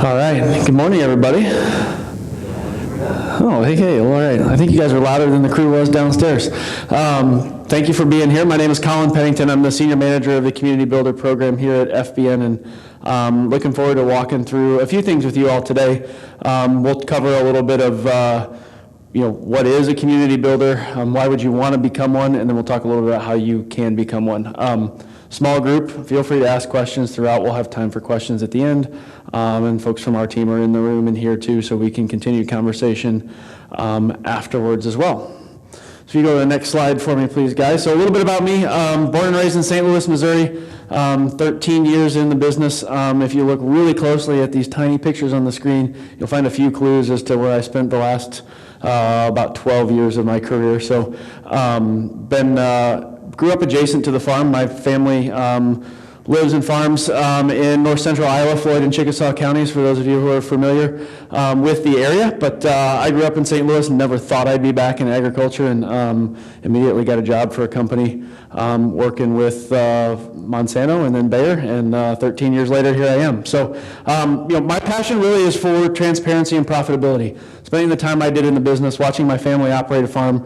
All right. Good morning, everybody. Oh, hey, all right. I think you guys are louder than the crew was downstairs. Thank you for being here. My name is Colin Pennington. I'm the Senior Manager of the Community Builder program here at FBN, and looking forward to walking through a few things with you all today. We'll cover a little bit of what is a community builder, why would you want to become one, and then we'll talk a little bit about how you can become one. Small group, feel free to ask questions throughout. We'll have time for questions at the end, and folks from our team are in the room and here too, so we can continue conversation afterwards as well. So you go to the next slide for me, please, guys. So a little bit about me. Born and raised in St. Louis, Missouri, 13 years in the business. If you look really closely at these tiny pictures on the screen, you'll find a few clues as to where I spent the last about 12 years of my career. So grew up adjacent to the farm. My family lives and farms in north central Iowa, Floyd and Chickasaw counties, for those of you who are familiar with the area. But I grew up in St. Louis and never thought I'd be back in agriculture, and immediately got a job for a company working with Monsanto and then Bayer, and 13 years later, here I am. So, my passion really is for transparency and profitability. Spending the time I did in the business, watching my family operate a farm,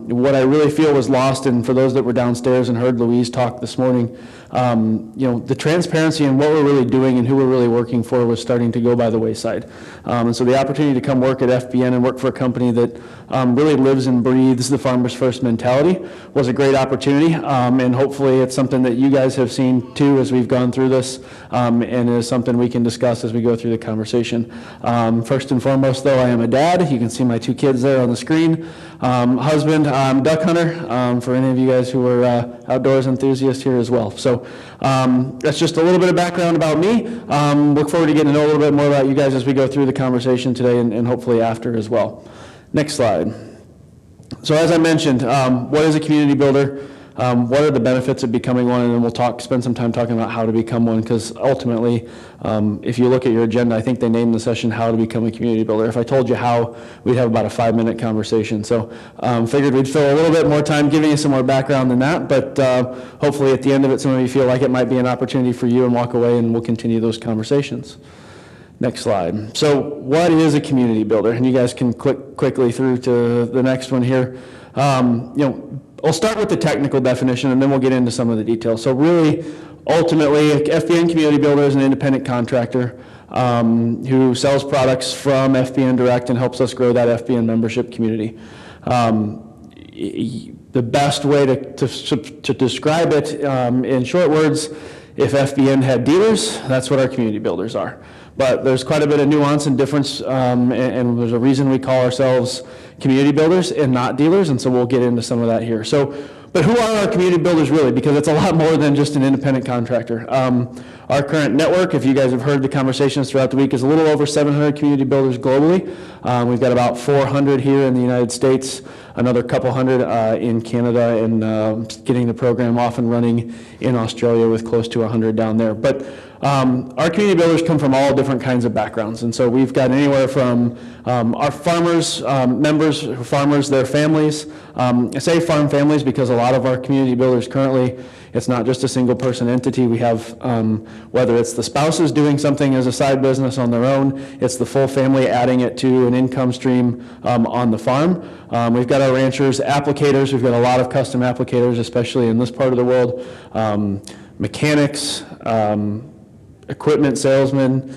what I really feel was lost, and for those that were downstairs and heard Louise talk this morning, the transparency and what we're really doing and who we're really working for was starting to go by the wayside. And so the opportunity to come work at FBN and work for a company that really lives and breathes the Farmers First mentality was a great opportunity, and hopefully it's something that you guys have seen too as we've gone through this, and is something we can discuss as we go through the conversation. First and foremost, though, I am a dad. You can see my two kids there on the screen. Husband, I'm duck hunter, for any of you guys who are outdoors enthusiasts here as well. So that's just a little bit of background about me. Look forward to getting to know a little bit more about you guys as we go through the conversation today, and hopefully after as well. Next slide. So as I mentioned, what is a community builder? What are the benefits of becoming one? And then we'll spend some time talking about how to become one, because ultimately, if you look at your agenda, I think they named the session How to Become a Community Builder. If I told you how, we'd have about a 5-minute conversation. So figured we'd fill a little bit more time giving you some more background than that, but hopefully at the end of it, some of you feel like it might be an opportunity for you and walk away, and we'll continue those conversations. Next slide. So what is a community builder? And you guys can click quickly through to the next one here. I'll start with the technical definition, and then we'll get into some of the details. So really, ultimately, FBN Community Builder is an independent contractor who sells products from FBN Direct and helps us grow that FBN membership community. The best way to describe it in short words, if FBN had dealers, that's what our community builders are. But there's quite a bit of nuance and difference, and there's a reason we call ourselves community builders and not dealers, and so we'll get into some of that here. But who are our community builders really? Because it's a lot more than just an independent contractor. Our current network, if you guys have heard the conversations throughout the week, is a little over 700 community builders globally. We've got about 400 here in the United States, another couple hundred in Canada, and getting the program off and running in Australia with close to 100 down there. But our community builders come from all different kinds of backgrounds, and so we've got anywhere from our farmers, members, farmers, their families. I say farm families because a lot of our community builders currently, it's not just a single person entity. We have, whether it's the spouses doing something as a side business on their own, it's the full family adding it to an income stream on the farm. We've got our ranchers, applicators. We've got a lot of custom applicators, especially in this part of the world. Mechanics, equipment salesmen,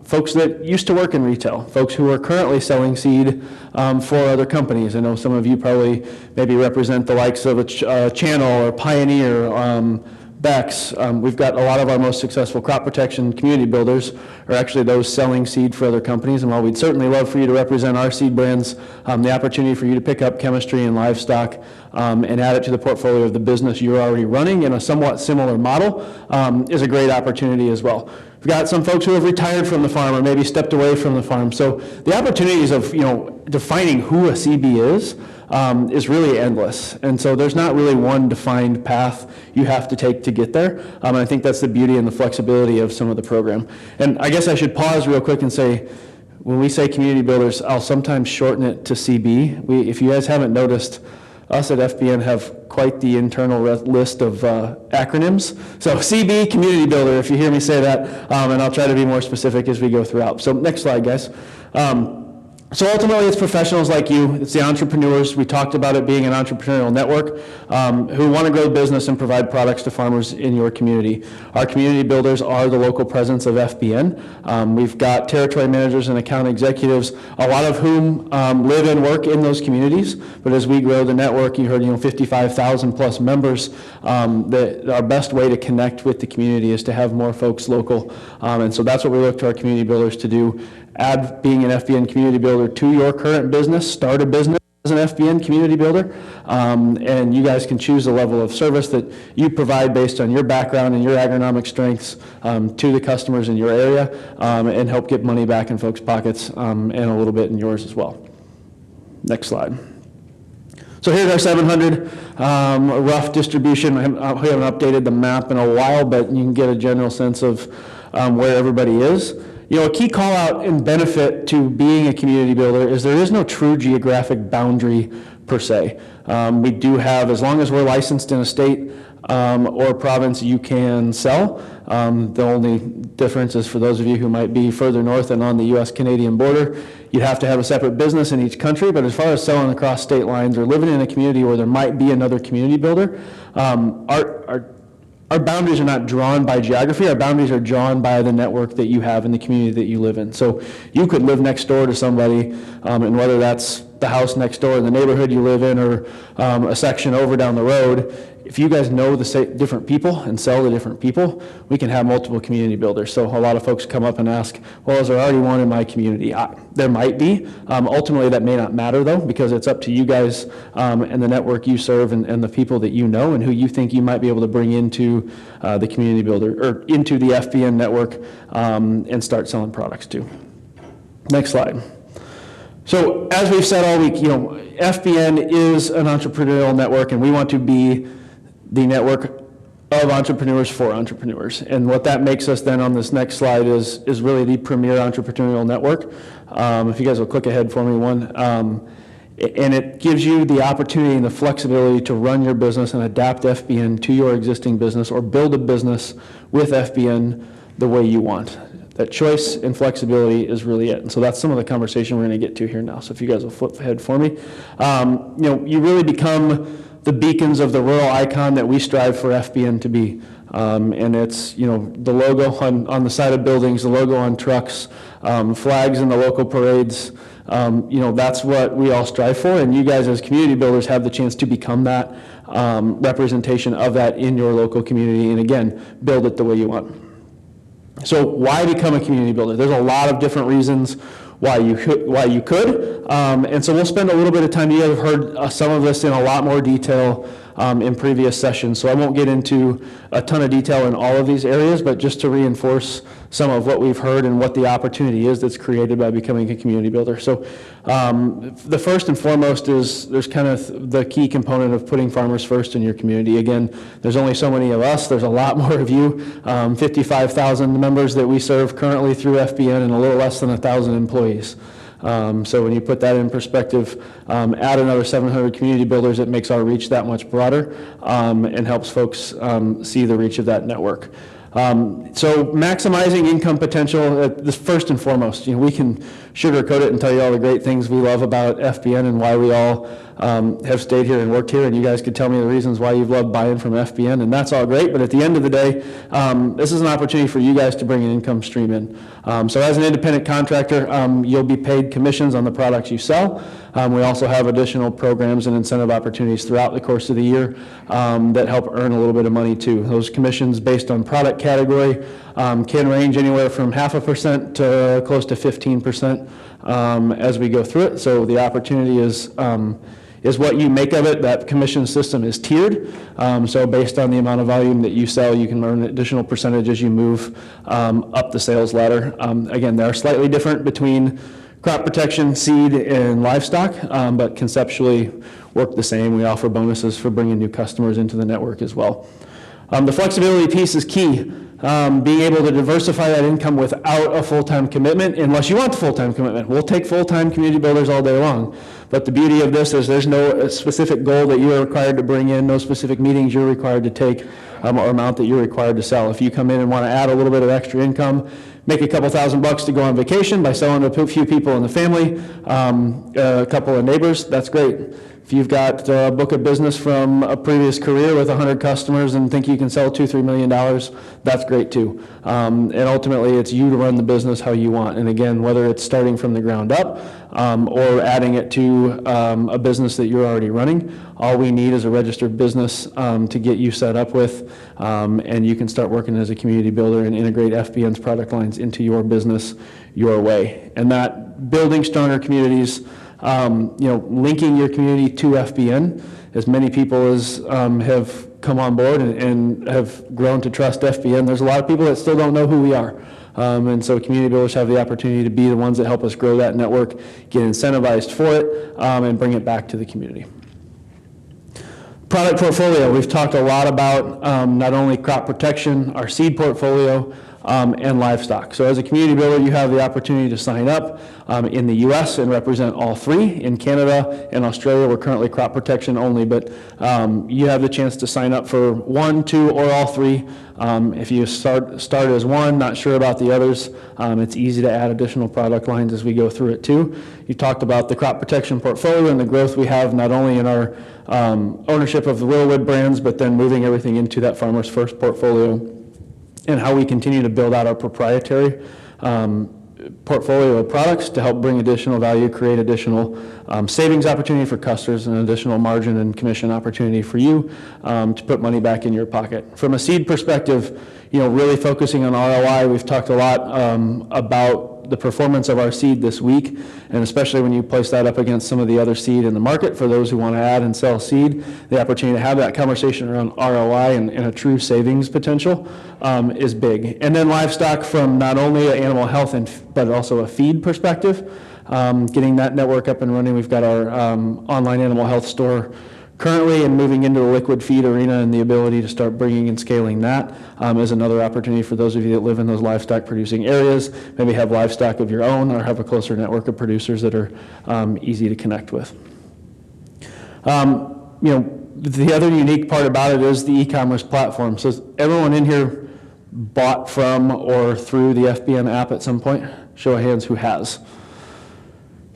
folks that used to work in retail, folks who are currently selling seed for other companies. I know some of you probably maybe represent the likes of a Channel or Pioneer, Bex. We've got a lot of our most successful crop protection community builders are actually those selling seed for other companies. And while we'd certainly love for you to represent our seed brands, the opportunity for you to pick up chemistry and livestock and add it to the portfolio of the business you're already running in a somewhat similar model is a great opportunity as well. We've got some folks who have retired from the farm or maybe stepped away from the farm. So the opportunities of defining who a CB is really endless. And so there's not really one defined path you have to take to get there. And I think that's the beauty and the flexibility of some of the program. And I guess I should pause real quick and say, when we say community builders, I'll sometimes shorten it to CB. If you guys haven't noticed, us at FBN have quite the internal list of acronyms. So CB, Community Builder, if you hear me say that, and I'll try to be more specific as we go throughout. So next slide, guys. So ultimately, it's professionals like you, it's the entrepreneurs. We talked about it being an entrepreneurial network who want to grow business and provide products to farmers in your community. Our community builders are the local presence of FBN. We've got territory managers and account executives, a lot of whom live and work in those communities. But as we grow the network, you heard 55,000 plus members. Our best way to connect with the community is to have more folks local. And so that's what we look to our community builders to do. Add being an FBN community builder to your current business, start a business as an FBN community builder, and you guys can choose the level of service that you provide based on your background and your agronomic strengths to the customers in your area, and help get money back in folks' pockets and a little bit in yours as well. Next slide. So here's our 700 rough distribution. We haven't updated the map in a while, but you can get a general sense of where everybody is. A key call out and benefit to being a community builder is there is no true geographic boundary per se. We do have, as long as we're licensed in a state or province, you can sell. The only difference is for those of you who might be further north and on the US-Canadian border, you'd have to have a separate business in each country. But as far as selling across state lines or living in a community where there might be another community builder, our boundaries are not drawn by geography. Our boundaries are drawn by the network that you have in the community that you live in. So you could live next door to somebody, and whether that's the house next door in the neighborhood you live in or a section over down the road, if you guys know the different people and sell to different people, we can have multiple community builders. So a lot of folks come up and ask, well, is there already one in my community? There might be. Ultimately, that may not matter, though, because it's up to you guys and the network you serve and the people that you know and who you think you might be able to bring into the community builder or into the FBN network and start selling products to. Next slide. So as we've said all week, FBN is an entrepreneurial network, and we want to be the network of entrepreneurs for entrepreneurs. And what that makes us then on this next slide is really the premier entrepreneurial network. If you guys will click ahead for me one. And it gives you the opportunity and the flexibility to run your business and adapt FBN to your existing business or build a business with FBN the way you want. That choice and flexibility is really it. And so that's some of the conversation we're going to get to here now. So if you guys will flip ahead for me. You really become the beacons of the rural icon that we strive for FBN to be. And it's, the logo on the side of buildings, the logo on trucks, flags in the local parades. That's what we all strive for. And you guys as community builders have the chance to become that representation of that in your local community. And again, build it the way you want. So why become a community builder? There's a lot of different reasons why you could. And so we'll spend a little bit of time. You have heard some of this in a lot more detail in previous sessions, so I won't get into a ton of detail in all of these areas, but just to reinforce some of what we've heard and what the opportunity is that's created by becoming a community builder. So the first and foremost is there's kind of the key component of putting farmers first in your community. Again, there's only so many of us. There's a lot more of you, 55,000 members that we serve currently through FBN and a little less than 1,000 employees. So when you put that in perspective, add another 700 community builders, it makes our reach that much broader and helps folks see the reach of that network. So maximizing income potential, this first and foremost, we can sugarcoat it and tell you all the great things we love about FBN and why we all have stayed here and worked here, and you guys could tell me the reasons why you've loved buying from FBN, and that's all great, but at the end of the day, this is an opportunity for you guys to bring an income stream in. So as an independent contractor, you'll be paid commissions on the products you sell. We also have additional programs and incentive opportunities throughout the course of the year that help earn a little bit of money too. Those commissions based on product category can range anywhere from 0.5% to close to 15% as we go through it. So the opportunity is what you make of it. That commission system is tiered. So based on the amount of volume that you sell, you can earn an additional percentage as you move up the sales ladder. Again, they are slightly different between crop protection, seed, and livestock, but conceptually work the same. We offer bonuses for bringing new customers into the network as well. The flexibility piece is key. being able to diversify that income without a full-time commitment, unless you want the full-time commitment. We'll take full-time community builders all day long. But the beauty of this is there's no specific goal that you're required to bring in, no specific meetings you're required to take, or amount that you're required to sell. If you come in and want to add a little bit of extra income, make a couple $1,000 to go on vacation by selling to a few people in the family, a couple of neighbors, that's great. If you've got a book of business from a previous career with 100 customers and think you can sell $2-3 million, that's great too. And ultimately, it's you to run the business how you want. And again, whether it's starting from the ground up or adding it to a business that you're already running, all we need is a registered business to get you set up with, and you can start working as a community builder and integrate FBN's product lines into your business your way. And that building stronger communities, linking your community to FBN, as many people as have come on board and have grown to trust FBN. There's a lot of people that still don't know who we are. And so community builders have the opportunity to be the ones that help us grow that network, get incentivized for it, and bring it back to the community. Product portfolio, we've talked a lot about not only crop protection, our seed portfolio, and livestock. So as a community builder, you have the opportunity to sign up in the U.S. and represent all three. In Canada and Australia, we're currently crop protection only, but you have the chance to sign up for 1, 2, or all three. If you start as one, not sure about the others, it's easy to add additional product lines as we go through it too. You talked about the crop protection portfolio and the growth we have not only in our ownership of the Willowwood brands, but then moving everything into that Farmers First portfolio, and how we continue to build out our proprietary portfolio of products to help bring additional value, create additional savings opportunity for customers, and additional margin and commission opportunity for you to put money back in your pocket. From a seed perspective, really focusing on ROI, we've talked a lot about the performance of our seed this week, and especially when you place that up against some of the other seed in the market for those who want to add and sell seed, the opportunity to have that conversation around ROI and a true savings potential is big. And then livestock, from not only an animal health but also a feed perspective, getting that network up and running. We've got our online animal health store currently, and moving into the liquid feed arena, and the ability to start bringing and scaling that is another opportunity for those of you that live in those livestock producing areas, maybe have livestock of your own or have a closer network of producers that are easy to connect with. The other unique part about it is the e-commerce platform. So everyone in here bought from or through the FBN app at some point? Show of hands who has.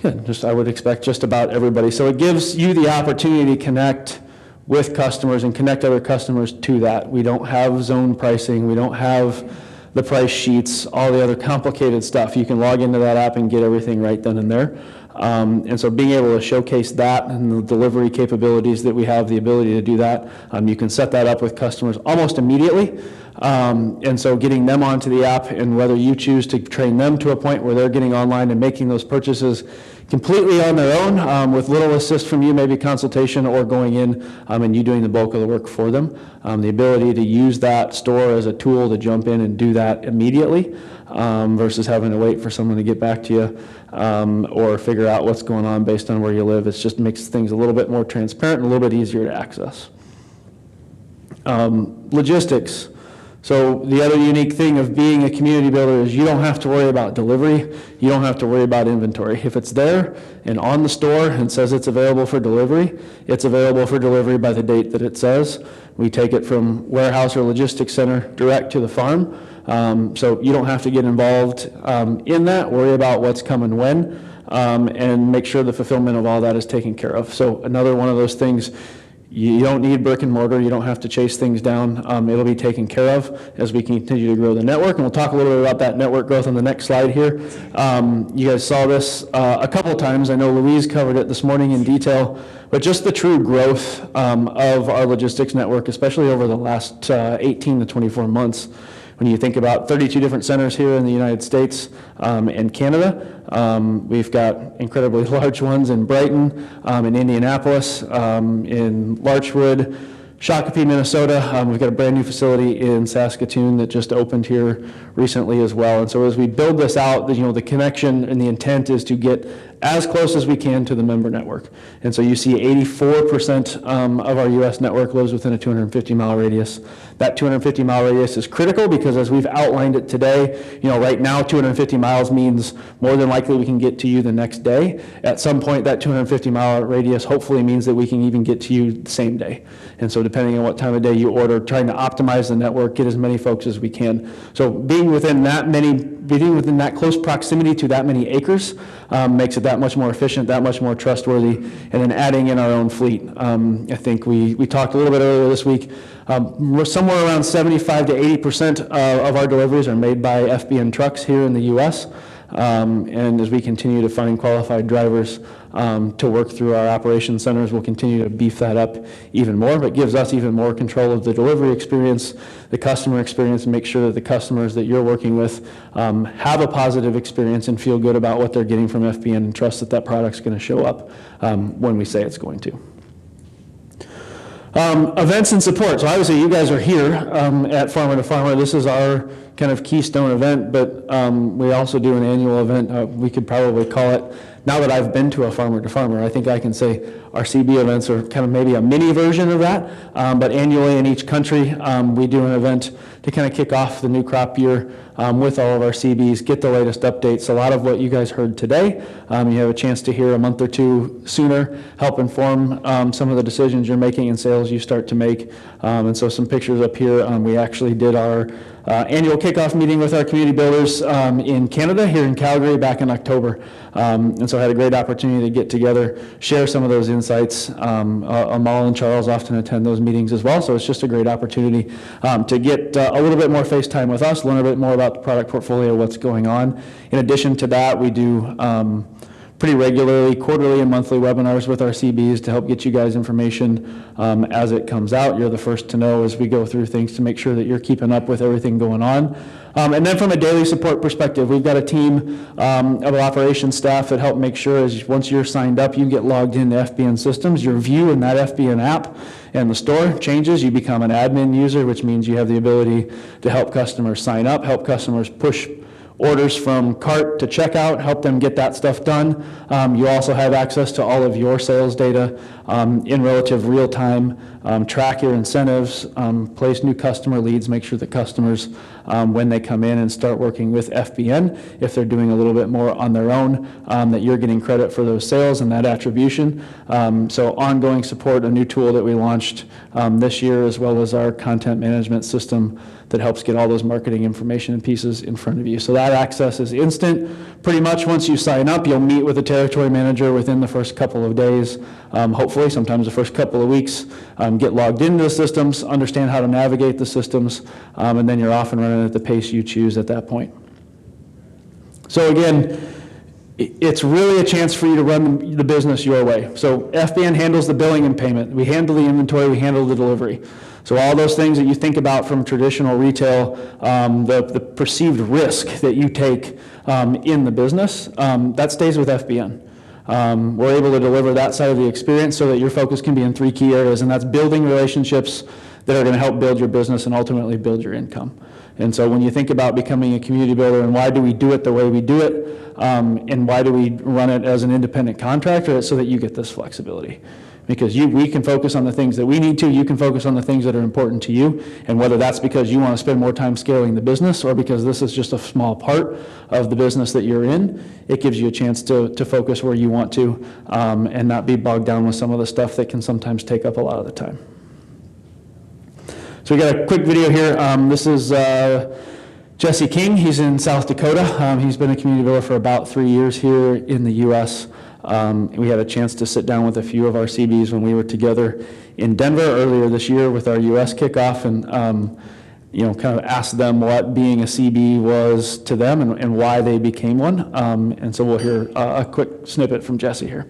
Good. I would expect just about everybody. So it gives you the opportunity to connect with customers and connect other customers to that. We don't have zone pricing. We don't have the price sheets, all the other complicated stuff. You can log into that app and get everything right then and there. And so being able to showcase that and the delivery capabilities that we have, the ability to do that, you can set that up with customers almost immediately. And so getting them onto the app, and whether you choose to train them to a point where they're getting online and making those purchases completely on their own, with little assist from you, maybe consultation, or going in and you doing the bulk of the work for them. The ability to use that store as a tool to jump in and do that immediately versus having to wait for someone to get back to you or figure out what's going on based on where you live. It just makes things a little bit more transparent and a little bit easier to access. Logistics. So the other unique thing of being a community builder is you don't have to worry about delivery. You don't have to worry about inventory. If it's there and on the store and says it's available for delivery, it's available for delivery by the date that it says. We take it from warehouse or logistics center direct to the farm. So you don't have to get involved in that, worry about what's coming when, and make sure the fulfillment of all that is taken care of. So another one of those things. You don't need brick and mortar. You don't have to chase things down. It'll be taken care of as we continue to grow the network. And we'll talk a little bit about that network growth on the next slide here. You guys saw this a couple of times. I know Louise covered it this morning in detail, but just the true growth of our logistics network, especially over the last 18 to 24 months. When you think about 32 different centers here in the United States and Canada, we've got incredibly large ones in Brighton, in Indianapolis, in Larchwood, Shakopee, Minnesota. We've got a brand new facility in Saskatoon that just opened here recently as well. And so as we build this out, the connection and the intent is to get as close as we can to the member network. And so you see 84% of our U.S. network lives within a 250-mile radius. That 250-mile radius is critical because as we've outlined it today, right now 250 miles means more than likely we can get to you the next day. At some point, that 250-mile radius hopefully means that we can even get to you the same day. And so depending on what time of day you order, trying to optimize the network, get as many folks as we can. So being within that close proximity to that many acres makes it that much more efficient, that much more trustworthy, and then adding in our own fleet. I think we talked a little bit earlier this week, somewhere around 75 to 80% of our deliveries are made by FBN trucks here in the U.S. And as we continue to find qualified drivers to work through our operations centers, we'll continue to beef that up even more, but gives us even more control of the delivery experience, the customer experience, and make sure that the customers that you're working with have a positive experience and feel good about what they're getting from FBN and trust that that product's going to show up when we say it's going to. Events and support. So obviously you guys are here at Farmer to Farmer. This is our kind of keystone event, but we also do an annual event. We could probably call it, now that I've been to a Farmer to Farmer, I think I can say our CB events are kind of maybe a mini version of that, but annually in each country we do an event to kind of kick off the new crop year with all of our CBs, get the latest updates. A lot of what you guys heard today, you have a chance to hear a month or two sooner, help inform some of the decisions you're making and sales you start to make. And so some pictures up here, we actually did our annual kickoff meeting with our community builders in Canada, here in Calgary, back in October. And so I had a great opportunity to get together, share some of those insights. Amal and Charles often attend those meetings as well, so it's just a great opportunity to get a little bit more face time with us, learn a bit more about the product portfolio, what's going on. In addition to that, we do pretty regularly, quarterly and monthly webinars with our CBs to help get you guys information as it comes out. You're the first to know as we go through things to make sure that you're keeping up with everything going on. And then from a daily support perspective, we've got a team of operations staff that help make sure as once you're signed up, you get logged into FBN systems, your view in that FBN app and the store changes. You become an admin user, which means you have the ability to help customers sign up, help customers push orders from cart to checkout, help them get that stuff done. You also have access to all of your sales data in relative real time, track your incentives, place new customer leads, make sure that customers, when they come in and start working with FBN, if they're doing a little bit more on their own, that you're getting credit for those sales and that attribution. So ongoing support, a new tool that we launched this year, as well as our content management system that helps get all those marketing information and pieces in front of you. So that access is instant. Pretty much once you sign up, you'll meet with a territory manager within the first couple of days, hopefully sometimes the first couple of weeks, get logged into the systems, understand how to navigate the systems, and then you're off and running at the pace you choose at that point. So again, it's really a chance for you to run the business your way. So FBN handles the billing and payment. We handle the inventory, we handle the delivery. So all those things that you think about from traditional retail, the perceived risk that you take in the business, that stays with FBN. We're able to deliver that side of the experience so that your focus can be in three key areas, and that's building relationships that are going to help build your business and ultimately build your income. And so when you think about becoming a community builder and why do we do it the way we do it, and why do we run it as an independent contractor, it's so that you get this flexibility. Because we can focus on the things that we need to, you can focus on the things that are important to you, and whether that's because you want to spend more time scaling the business or because this is just a small part of the business that you're in, it gives you a chance to focus where you want to and not be bogged down with some of the stuff that can sometimes take up a lot of the time. So we got a quick video here. This is Jesse King. He's in South Dakota. He's been a community builder for about 3 years here in the U.S. We had a chance to sit down with a few of our CBs when we were together in Denver earlier this year with our U.S. kickoff, and kind of asked them what being a CB was to them and why they became one. And so we'll hear a quick snippet from Jesse here.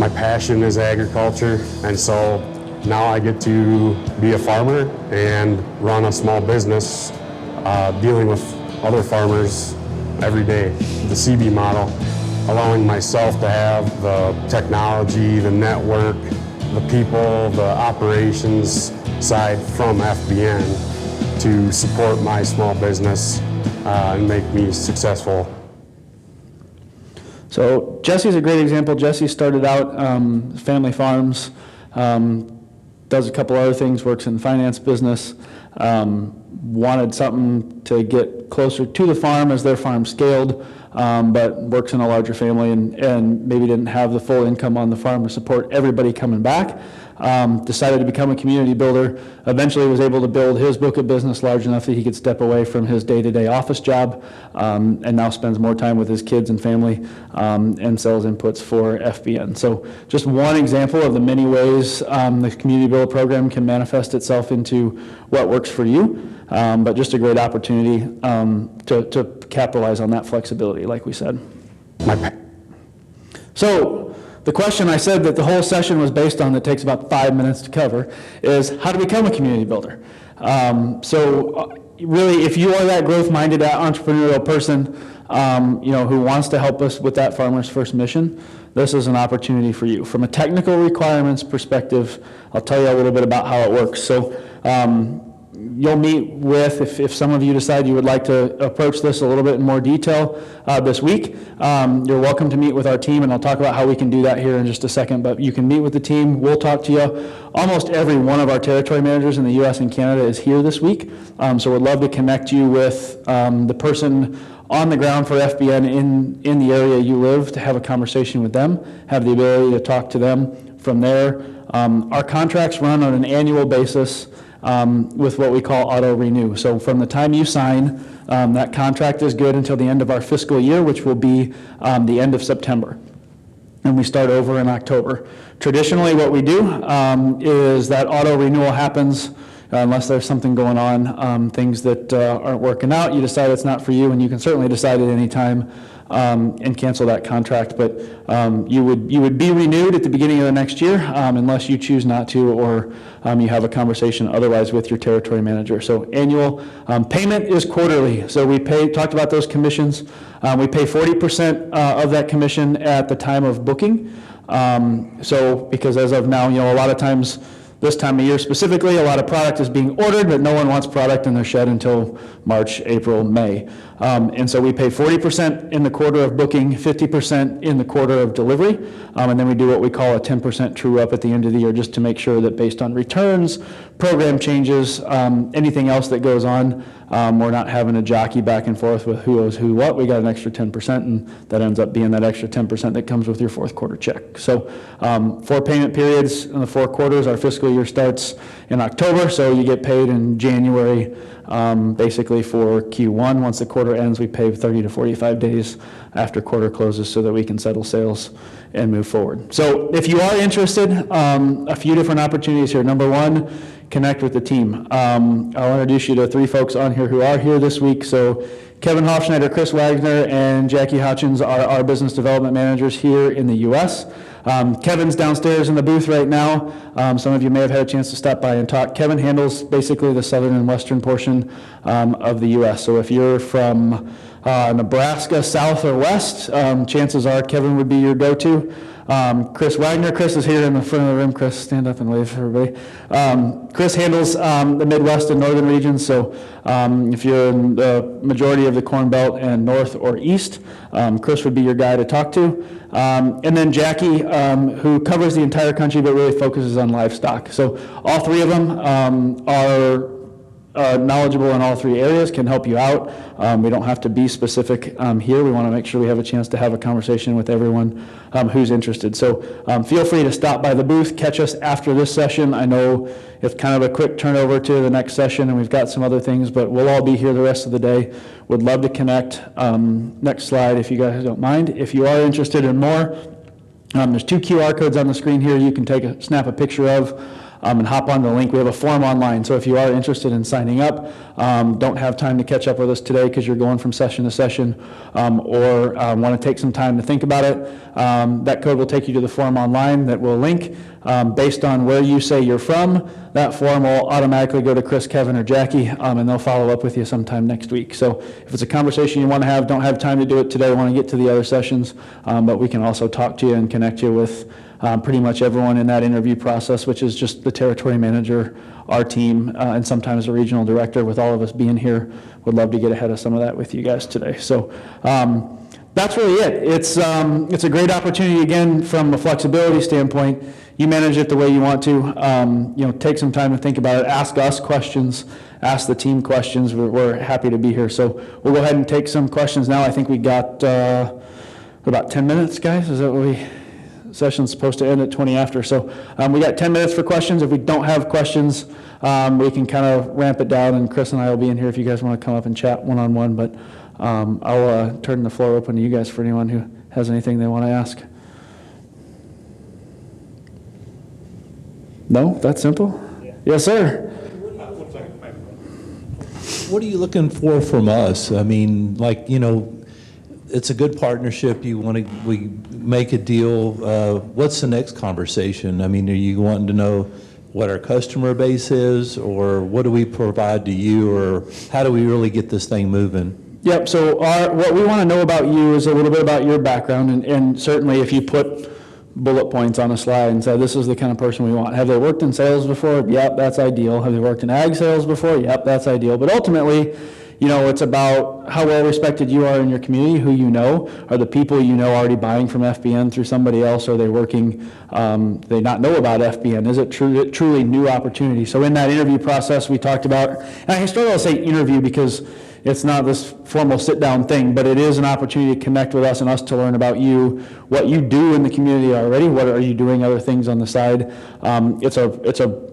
My passion is agriculture, and so now I get to be a farmer and run a small business dealing with other farmers every day. The CB model, allowing myself to have the technology, the network, the people, the operations side from FBN to support my small business and make me successful. So Jesse's a great example. Jesse started out family farms, does a couple other things, works in the finance business, wanted something to get closer to the farm as their farm scaled, but works in a larger family and maybe didn't have the full income on the farm to support everybody coming back. Decided to become a community builder, eventually was able to build his book of business large enough that he could step away from his day-to-day office job, and now spends more time with his kids and family, and sells inputs for FBN. So just one example of the many ways the community builder program can manifest itself into what works for you, but just a great opportunity to capitalize on that flexibility, like we said. So the question I said that the whole session was based on, that takes about 5 minutes to cover, is how to become a community builder. Really, if you are that growth-minded entrepreneurial person, who wants to help us with that Farmers First mission, this is an opportunity for you. From a technical requirements perspective, I'll tell you a little bit about how it works. So you'll meet with, if some of you decide you would like to approach this a little bit in more detail this week, you're welcome to meet with our team, and I'll talk about how we can do that here in just a second. But you can meet with the team. We'll talk to you. Almost every one of our territory managers in the U.S. and Canada is here this week, so we'd love to connect you with the person on the ground for FBN in the area you live, to have a conversation with them, have the ability to talk to them from there. Our contracts run on an annual basis with what we call auto renew. So from the time you sign, that contract is good until the end of our fiscal year, which will be the end of September. And we start over in October. Traditionally, what we do is that auto renewal happens unless there's something going on, things that aren't working out, you decide it's not for you, and you can certainly decide at any time and cancel that contract. But you would be renewed at the beginning of the next year unless you choose not to, or you have a conversation otherwise with your territory manager. So annual payment is quarterly. So we talked about those commissions. We pay 40% of that commission at the time of booking. Because as of now, a lot of times, this time of year specifically, a lot of product is being ordered, but no one wants product in their shed until March, April, May. And so we pay 40% in the quarter of booking, 50% in the quarter of delivery, and then we do what we call a 10% true up at the end of the year, just to make sure that based on returns, program changes, anything else that goes on, we're not having a jockey back and forth with who owes who what. We got an extra 10%, and that ends up being that extra 10% that comes with your fourth quarter check. So 4 payment periods in the 4 quarters. Our fiscal year starts in October, so you get paid in January, basically for Q1. Once the quarter ends, we pay 30 to 45 days after quarter closes so that we can settle sales and move forward. So if you are interested, a few different opportunities here. Number one, connect with the team. I'll introduce you to 3 folks on here who are here this week. So Kevin Hofschneider, Chris Wagner, and Jackie Hutchins are our business development managers here in the U.S. Kevin's downstairs in the booth right now. Some of you may have had a chance to stop by and talk. Kevin handles basically the southern and western portion of the U.S. So if you're from Nebraska, south or west, chances are Kevin would be your go-to. Chris Wagner, Chris is here in the front of the room. Chris, stand up and wave for everybody. Chris handles the Midwest and northern regions, so if you're in the majority of the Corn Belt and north or east, Chris would be your guy to talk to. And then Jackie, who covers the entire country but really focuses on livestock. So all 3 of them are knowledgeable in all 3 areas, can help you out. We don't have to be specific here. We want to make sure we have a chance to have a conversation with everyone who's interested. So feel free to stop by the booth, catch us after this session. I know it's kind of a quick turnover to the next session, and we've got some other things, but we'll all be here the rest of the day. Would love to connect. Next slide, if you guys don't mind. If you are interested in more, there's 2 QR codes on the screen here you can snap a picture of. And hop on the link. We have a form online, so if you are interested in signing up, don't have time to catch up with us today because you're going from session to session, or want to take some time to think about it, that code will take you to the form online that we'll link. Based on where you say you're from, that form will automatically go to Chris, Kevin, or Jackie, and they'll follow up with you sometime next week. So if it's a conversation you want to have, don't have time to do it today, want to get to the other sessions, but we can also talk to you and connect you with pretty much everyone in that interview process, which is just the territory manager, our team, and sometimes a regional director. With all of us being here, would love to get ahead of some of that with you guys today. So That's really it. It's a great opportunity, again, from a flexibility standpoint. You manage it the way you want to. Take some time to think about it. Ask us questions. Ask the team questions. We're happy to be here. So we'll go ahead and take some questions now. I think we got about 10 minutes, guys. Is that what session's supposed to end at 20 after? So we got 10 minutes for questions. If we don't have questions, we can kind of ramp it down, and Chris and I will be in here if you guys want to come up and chat one-on-one. But I'll turn the floor open to you guys for anyone who has anything they want to ask. No? That's simple? Yeah. Yes, sir. What are you looking for from us? I mean, it's a good partnership. We make a deal. What's the next conversation? I mean, are you wanting to know what our customer base is, or what do we provide to you, or how do we really get this thing moving? Yep, so what we want to know about you is a little bit about your background, and certainly if you put bullet points on a slide and say, this is the kind of person we want. Have they worked in sales before? Yep, that's ideal. Have they worked in ag sales before? Yep, that's ideal. But ultimately, it's about how well respected you are in your community, who you know. Are the people you know already buying from FBN through somebody else? Are they working, they not know about FBN? Is it truly new opportunity? So in that interview process we talked about, and I struggle to say interview because it's not this formal sit-down thing, but it is an opportunity to connect with us and us to learn about you, what you do in the community already, what are you doing other things on the side. It's a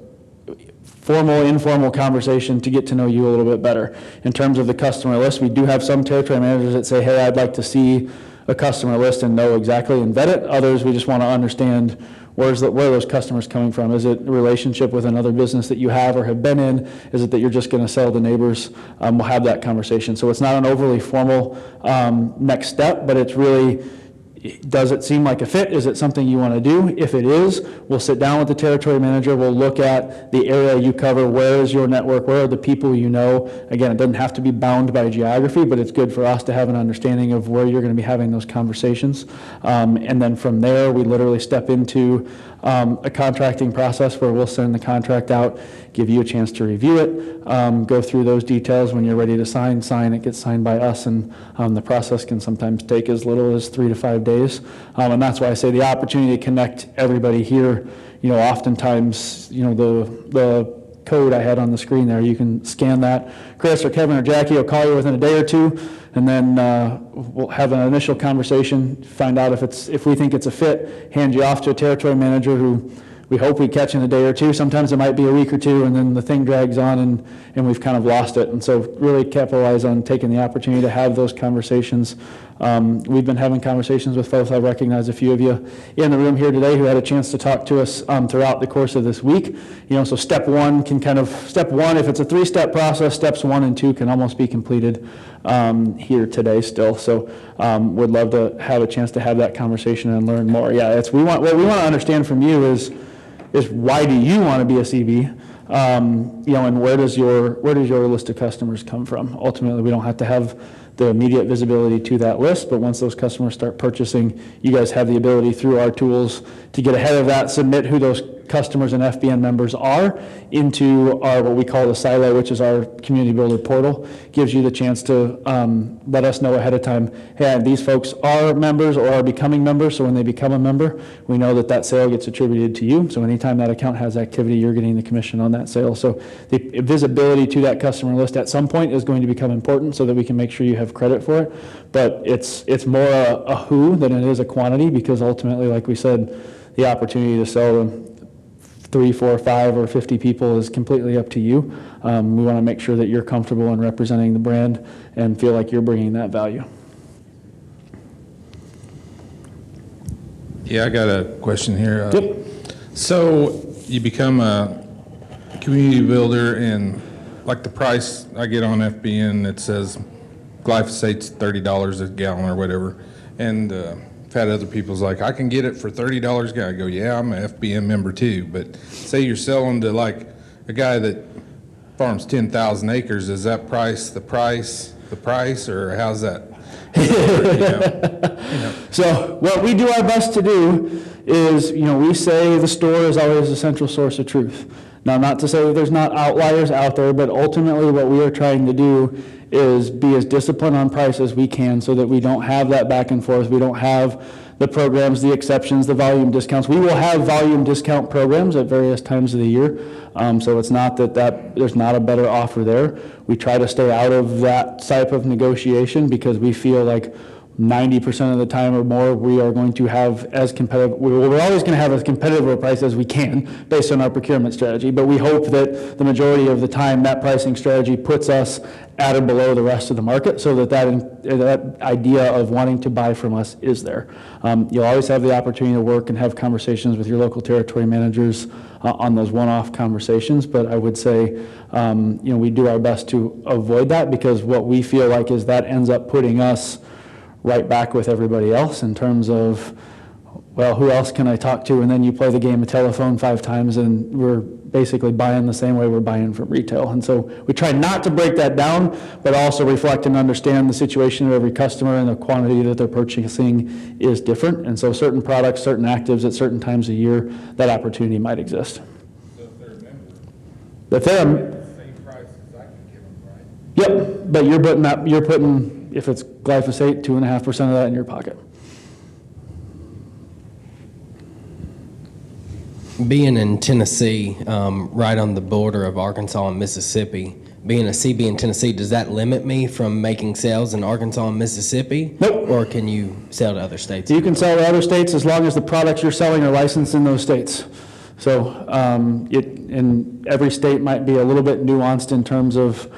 formal, informal conversation to get to know you a little bit better. In terms of the customer list, we do have some territory managers that say, hey, I'd like to see a customer list and know exactly and vet it. Others, we just want to understand where are those customers coming from. Is it a relationship with another business that you have or have been in? Is it that you're just going to sell to neighbors? We'll have that conversation. So it's not an overly formal next step, but it's really, does it seem like a fit? Is it something you want to do? If it is, we'll sit down with the territory manager. We'll look at the area you cover. Where is your network? Where are the people you know? Again, it doesn't have to be bound by geography, but it's good for us to have an understanding of where you're going to be having those conversations. And then from there, we literally step into a contracting process where we'll send the contract out, give you a chance to review it, go through those details. When you're ready to sign, it gets signed by us, and the process can sometimes take as little as 3 to 5 days. And that's why I say the opportunity to connect everybody here, oftentimes, the code I had on the screen there, you can scan that. Chris or Kevin or Jackie will call you within a day or two, and then we'll have an initial conversation, find out if we think it's a fit, hand you off to a territory manager who we hope we catch in a day or two. Sometimes it might be a week or two, and then the thing drags on and we've kind of lost it. And so really capitalize on taking the opportunity to have those conversations. We've been having conversations with folks. I recognize a few of you in the room here today who had a chance to talk to us throughout the course of this week. So step one, if it's a 3-step process, steps 1 and 2 can almost be completed here today still. So would love to have a chance to have that conversation and learn more. Yeah, what we want to understand from you is why do you want to be a CB? And where does your list of customers come from? Ultimately, we don't have to have the immediate visibility to that list, but once those customers start purchasing, you guys have the ability through our tools to get ahead of that, submit who those customers and FBN members are into our, what we call the silo, which is our community builder portal. Gives you the chance to let us know ahead of time, hey, these folks are members or are becoming members, so when they become a member, we know that sale gets attributed to you. So anytime that account has activity, you're getting the commission on that sale. So the visibility to that customer list at some point is going to become important so that we can make sure you have credit for it. But it's more a who than it is a quantity, because ultimately, like we said, the opportunity to sell to 3, 4, 5, or 50 people is completely up to you. We want to make sure that you're comfortable in representing the brand and feel like you're bringing that value. Yeah, I got a question here. Yep. So you become a community builder, and like the price I get on FBN, it says glyphosate's $30 a gallon or whatever, and I've had other people's like, I can get it for $30 a gallon. I go, yeah, I'm an FBN member too. But say you're selling to like a guy that farms 10,000 acres, is that price the price, or how's that? So what we do our best to do is, we say the store is always the central source of truth. Now, not to say that there's not outliers out there, but ultimately what we are trying to do is be as disciplined on price as we can so that we don't have that back and forth. We don't have the programs, the exceptions, the volume discounts. We will have volume discount programs at various times of the year. So it's not that there's not a better offer there. We try to stay out of that type of negotiation because we feel like 90% of the time or more, we are going to have as competitive, we're always going to have as competitive a price as we can based on our procurement strategy, but we hope that the majority of the time that pricing strategy puts us at or below the rest of the market so that idea of wanting to buy from us is there. You'll always have the opportunity to work and have conversations with your local territory managers on those one-off conversations, but I would say, we do our best to avoid that because what we feel like is that ends up putting us right back with everybody else in terms of, well, who else can I talk to? And then you play the game of telephone 5 times and we're basically buying the same way we're buying from retail. And so we try not to break that down, but also reflect and understand the situation of every customer and the quantity that they're purchasing is different. And so certain products, certain actives at certain times of year, that opportunity might exist. So if they're a member, If they're, the same price as I can give them, right? yep, but you're putting, if it's glyphosate, 2.5% of that in your pocket. Being in Tennessee, right on the border of Arkansas and Mississippi, being a CB in Tennessee, does that limit me from making sales in Arkansas and Mississippi? Nope. Or can you sell to other states? You can sell to other states as long as the products you're selling are licensed in those states. So in every state might be a little bit nuanced in terms of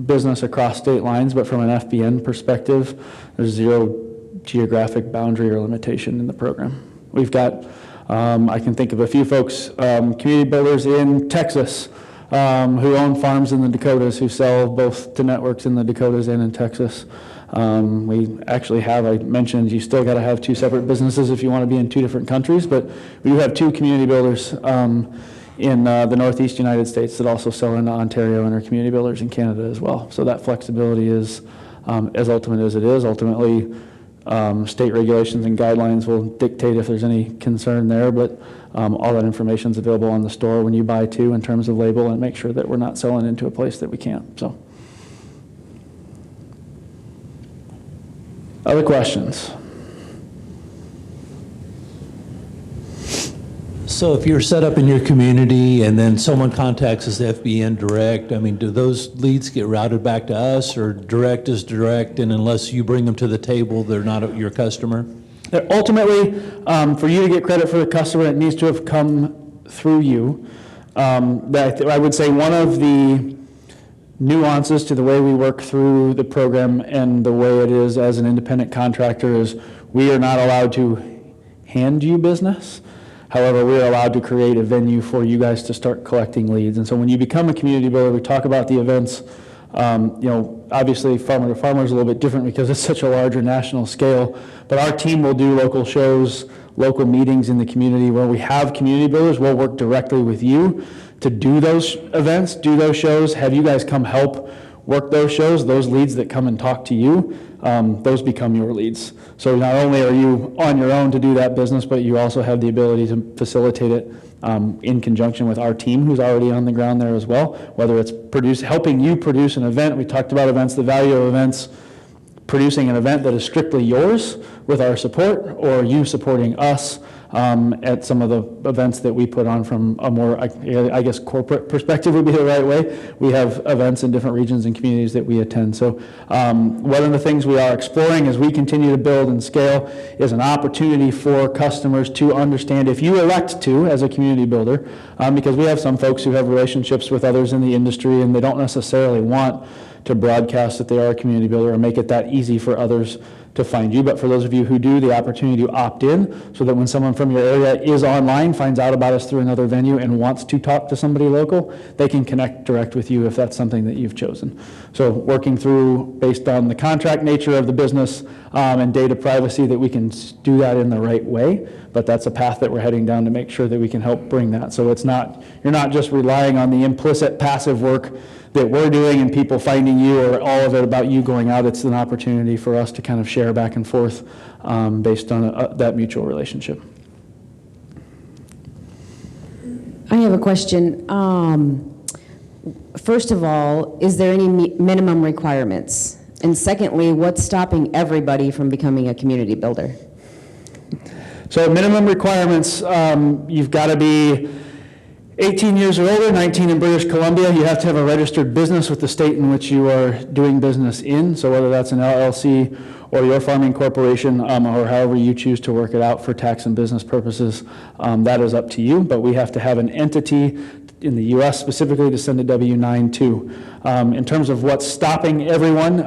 business across state lines, but from an FBN perspective, there's zero geographic boundary or limitation in the program. We've got, I can think of a few folks, community builders in Texas who own farms in the Dakotas who sell both to networks in the Dakotas and in Texas. We actually have, I mentioned, you still got to have 2 separate businesses if you want to be in 2 different countries, but we do have 2 community builders in the Northeast United States that also sell into Ontario and are community builders in Canada as well. So that flexibility is as ultimate as it is. Ultimately, state regulations and guidelines will dictate if there's any concern there, but all that information is available on the store when you buy too in terms of label, and make sure that we're not selling into a place that we can't. So, other questions? So if you're set up in your community and then someone contacts us FBN direct, I mean, do those leads get routed back to us, or direct is direct, and unless you bring them to the table, they're not your customer? Ultimately, for you to get credit for the customer, it needs to have come through you. I would say one of the nuances to the way we work through the program and the way it is as an independent contractor is we are not allowed to hand you business. However, we are allowed to create a venue for you guys to start collecting leads. And so when you become a community builder, we talk about the events. Obviously Farmer to Farmer is a little bit different because it's such a larger national scale, but our team will do local shows, local meetings in the community where we have community builders. We'll work directly with you to do those events, do those shows, have you guys come help work those shows. Those leads that come and talk to you, those become your leads. So not only are you on your own to do that business, but you also have the ability to facilitate it in conjunction with our team who's already on the ground there as well, whether it's helping you produce an event. We talked about events, the value of events, producing an event that is strictly yours with our support, or you supporting us at some of the events that we put on from a more, I guess, corporate perspective would be the right way. We have events in different regions and communities that we attend. So one of the things we are exploring as we continue to build and scale is an opportunity for customers to understand, if you elect to as a community builder, because we have some folks who have relationships with others in the industry and they don't necessarily want to broadcast that they are a community builder or make it that easy for others to find you. But for those of you who do, the opportunity to opt in so that when someone from your area is online, finds out about us through another venue and wants to talk to somebody local, they can connect direct with you if that's something that you've chosen. So working through, based on the contract nature of the business and data privacy, that we can do that in the right way. But that's a path that we're heading down to make sure that we can help bring that. So it's not, you're not just relying on the implicit passive work that we're doing and people finding you, or all of it about you going out. It's an opportunity for us to kind of share back and forth based on that mutual relationship. I have a question. first of all, is there any minimum requirements? And secondly, what's stopping everybody from becoming a community builder? So minimum requirements, you've got to be 18 years or older, 19 in British Columbia. You have to have a registered business with the state in which you are doing business in. So whether that's an LLC or your farming corporation, or however you choose to work it out for tax and business purposes, that is up to you. But we have to have an entity in the U.S. specifically to send a W-9 to. In terms of what's stopping everyone,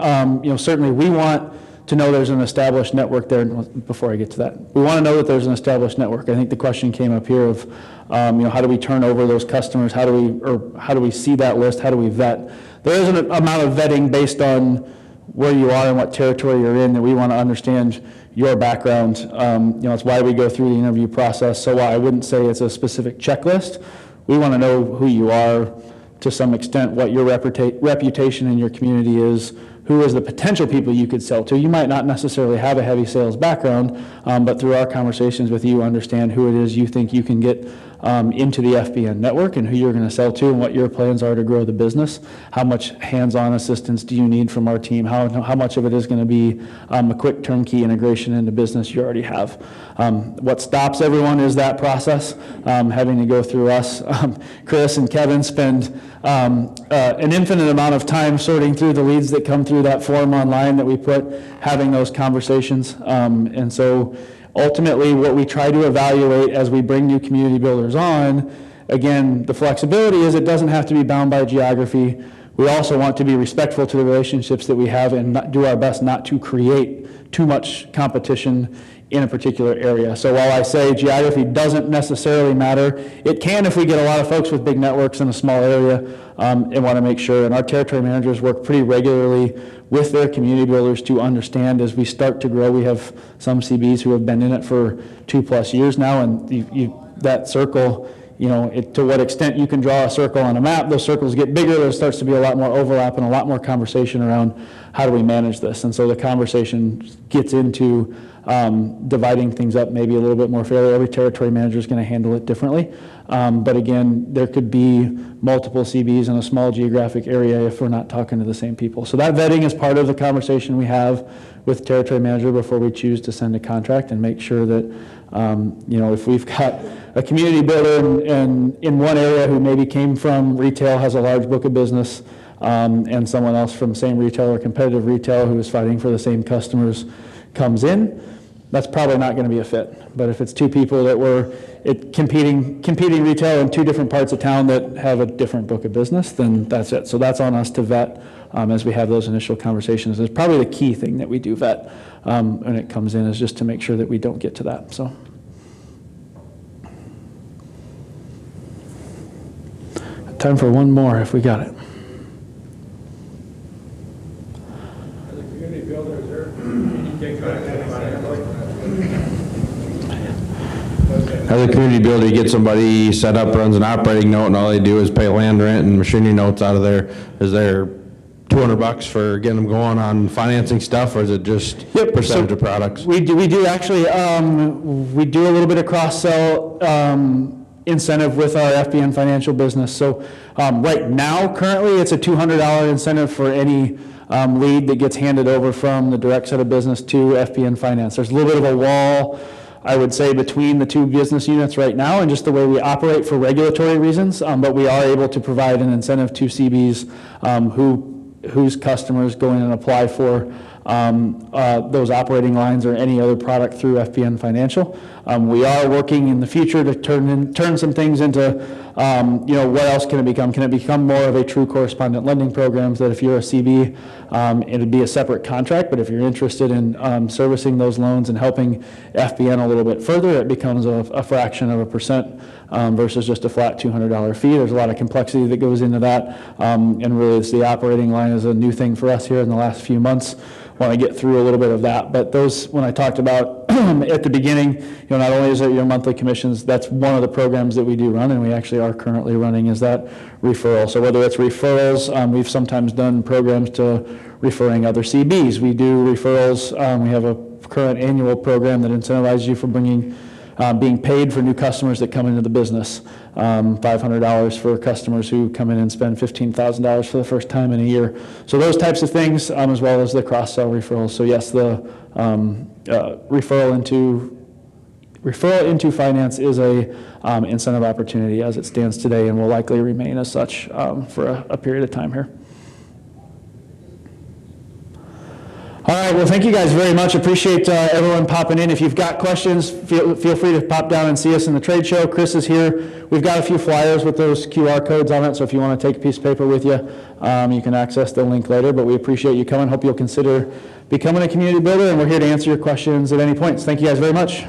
certainly we want to know there's an established network there. Before I get to that, we want to know that there's an established network. I think the question came up here of, how do we turn over those customers? How do we see that list? How do we vet? There is an amount of vetting based on where you are and what territory you're in that we want to understand your background. It's why we go through the interview process. So while I wouldn't say it's a specific checklist, we want to know who you are to some extent, what your reputation in your community is, who is the potential people you could sell to. You might not necessarily have a heavy sales background, but through our conversations with you, understand who it is you think you can get into the FBN network and who you're going to sell to and what your plans are to grow the business. How much hands-on assistance do you need from our team? How much of it is going to be a quick turnkey integration into business you already have? What stops everyone is that process, having to go through us. Chris and Kevin spend an infinite amount of time sorting through the leads that come through that form online that we put, having those conversations. And so ultimately what we try to evaluate as we bring new community builders on, again, the flexibility is it doesn't have to be bound by geography. We also want to be respectful to the relationships that we have and do our best not to create too much competition in a particular area. So while I say geography doesn't necessarily matter, it can if we get a lot of folks with big networks in a small area, and want to make sure. And our territory managers work pretty regularly with their community builders to understand as we start to grow. We have some CBs who have been in it for 2+ years now, and that circle, to what extent you can draw a circle on a map, those circles get bigger, there starts to be a lot more overlap and a lot more conversation around how do we manage this. And so the conversation gets into dividing things up maybe a little bit more fairly. Every territory manager is going to handle it differently. But again, there could be multiple CBs in a small geographic area if we're not talking to the same people. So that vetting is part of the conversation we have with the territory manager before we choose to send a contract, and make sure that, if we've got a community builder in one area who maybe came from retail, has a large book of business, and someone else from same retail or competitive retail who is fighting for the same customers comes in, that's probably not going to be a fit. But if it's two people that were competing retail in two different parts of town that have a different book of business, then that's it. So that's on us to vet as we have those initial conversations. It's probably the key thing that we do vet when it comes in, is just to make sure that we don't get to that. So. Time for one more if we got it. As a community builder, is there anything As a community builder, you get somebody set up, runs an operating note, and all they do is pay land rent and machinery notes out of there. Is there $200 for getting them going on financing stuff, or is it just percentage of products? We do actually, we do a little bit of cross-sell incentive with our FBN financial business. So right now, currently, it's a $200 incentive for any lead that gets handed over from the direct set of business to FBN Finance. There's a little bit of a wall, I would say, between the two business units right now, and just the way we operate for regulatory reasons, but we are able to provide an incentive to CBs whose customers go in and apply for those operating lines or any other product through FBN Financial. We are working in the future to turn some things into, what else can it become? Can it become more of a true correspondent lending program, so that if you're a CB, it'd be a separate contract, but if you're interested in servicing those loans and helping FBN a little bit further, it becomes a fraction of a percent versus just a flat $200 fee. There's a lot of complexity that goes into that, and really it's the operating line is a new thing for us here in the last few months. Want to get through a little bit of that, but those, when I talked about at the beginning, not only is it your monthly commissions, that's one of the programs that we do run, and we actually are currently running, is that referral. So whether it's referrals, we've sometimes done programs to referring other CBs. We do referrals. We have a current annual program that incentivizes you for bringing being paid for new customers that come into the business. $500 for customers who come in and spend $15,000 for the first time in a year. So those types of things, as well as the cross-sell referrals. So yes, the referral into finance is a incentive opportunity as it stands today, and will likely remain as such for a period of time here. All right, well, thank you guys very much. Appreciate everyone popping in. If you've got questions, feel free to pop down and see us in the trade show. Chris is here. We've got a few flyers with those QR codes on it, so if you want to take a piece of paper with you, you can access the link later, but we appreciate you coming. Hope you'll consider becoming a community builder, and we're here to answer your questions at any point. Thank you guys very much.